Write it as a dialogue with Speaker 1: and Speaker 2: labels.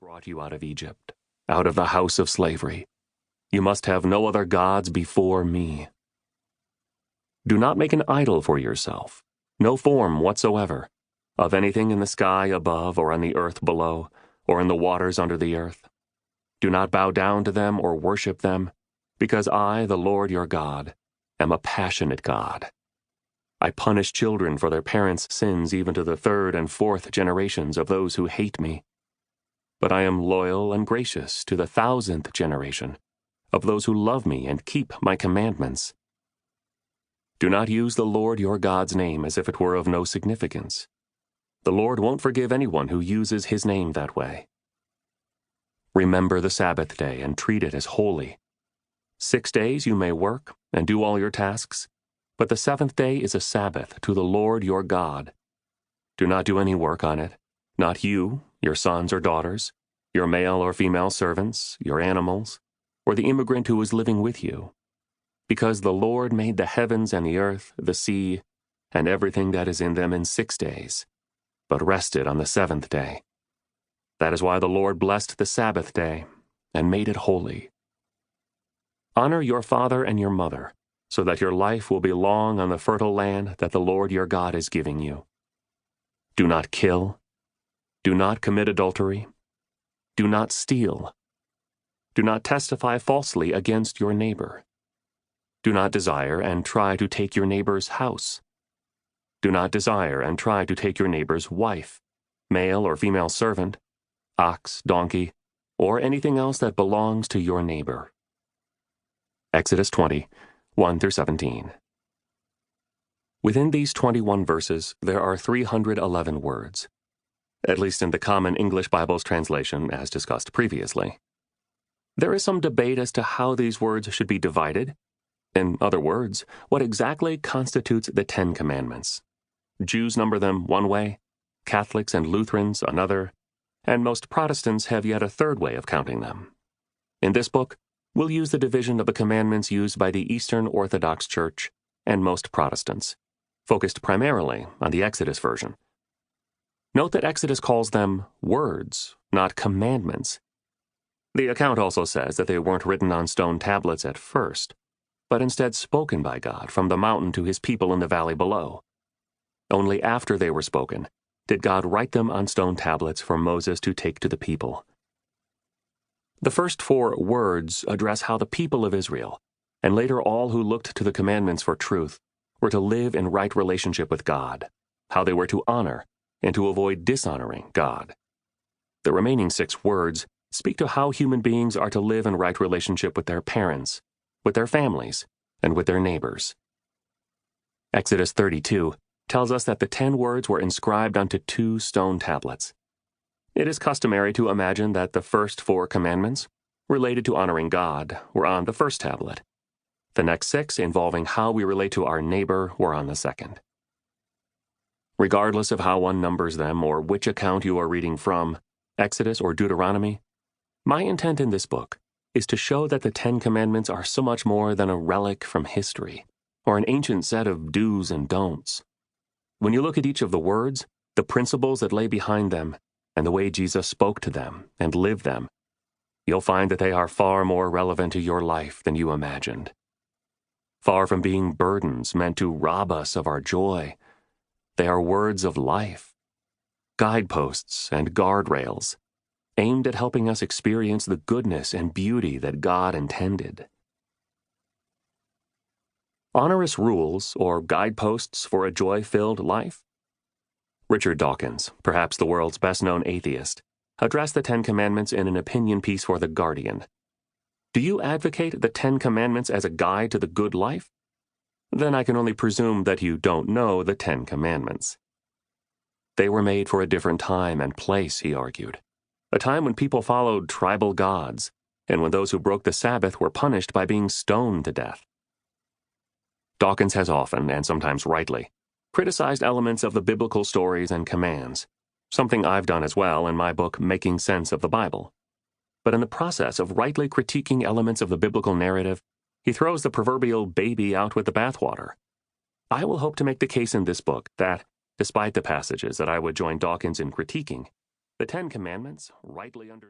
Speaker 1: brought you out of Egypt, out of the house of slavery. You must have no other gods before me. Do not make an idol for yourself, no form whatsoever, of anything in the sky above or on the earth below, or in the waters under the earth. Do not bow down to them or worship them, because I, the Lord your God, am a passionate God. I punish children for their parents' sins even to the third and fourth generations of those who hate me. But I am loyal and gracious to the 1,000th generation of those who love me and keep my commandments. Do not use the Lord your God's name as if it were of no significance. The Lord won't forgive anyone who uses his name that way. Remember the Sabbath day and treat it as holy. 6 days you may work and do all your tasks, but the seventh day is a Sabbath to the Lord your God. Do not do any work on it, not you, your sons or daughters, your male or female servants, your animals, or the immigrant who is living with you. Because the Lord made the heavens and the earth, the sea, and everything that is in them in 6 days, but rested on the seventh day. That is why the Lord blessed the Sabbath day and made it holy. Honor your father and your mother, so that your life will be long on the fertile land that the Lord your God is giving you. Do not kill. Do not commit adultery. Do not steal. Do not testify falsely against your neighbor. Do not desire and try to take your neighbor's house. Do not desire and try to take your neighbor's wife, male or female servant, ox, donkey, or anything else that belongs to your neighbor. Exodus 20, 1-17. Within these 21 verses, there are 311 words, at least in the Common English Bible's translation, as discussed previously. There is some debate as to how these words should be divided. In other words, what exactly constitutes the 10 Commandments. Jews number them one way, Catholics and Lutherans another, and most Protestants have yet a third way of counting them. In this book, we'll use the division of the commandments used by the Eastern Orthodox Church and most Protestants, focused primarily on the Exodus version. Note that Exodus calls them words, not commandments. The account also says that they weren't written on stone tablets at first, but instead spoken by God from the mountain to his people in the valley below. Only after they were spoken did God write them on stone tablets for Moses to take to the people. The first 4 words address how the people of Israel, and later all who looked to the commandments for truth, were to live in right relationship with God, how they were to honor and to avoid dishonoring God. The remaining 6 words speak to how human beings are to live in right relationship with their parents, with their families, and with their neighbors. Exodus 32 tells us that the 10 words were inscribed onto 2 stone tablets. It is customary to imagine that the first 4 commandments, related to honoring God, were on the first tablet. The next 6, involving how we relate to our neighbor, were on the second. Regardless of how one numbers them or which account you are reading from, Exodus or Deuteronomy, my intent in this book is to show that the 10 Commandments are so much more than a relic from history, or an ancient set of do's and don'ts. When you look at each of the words, the principles that lay behind them, and the way Jesus spoke to them and lived them, you'll find that they are far more relevant to your life than you imagined. Far from being burdens meant to rob us of our joy, they are words of life, guideposts and guardrails, aimed at helping us experience the goodness and beauty that God intended. Onerous rules, or guideposts for a joy-filled life? Richard Dawkins, perhaps the world's best-known atheist, addressed the 10 Commandments in an opinion piece for The Guardian. Do you advocate the 10 Commandments as a guide to the good life? Then I can only presume that you don't know the 10 Commandments. They were made for a different time and place, he argued. A time when people followed tribal gods, and when those who broke the Sabbath were punished by being stoned to death. Dawkins has often, and sometimes rightly, criticized elements of the biblical stories and commands, something I've done as well in my book Making Sense of the Bible. But in the process of rightly critiquing elements of the biblical narrative, he throws the proverbial baby out with the bathwater. I will hope to make the case in this book that, despite the passages that I would join Dawkins in critiquing, the 10 Commandments, rightly understood,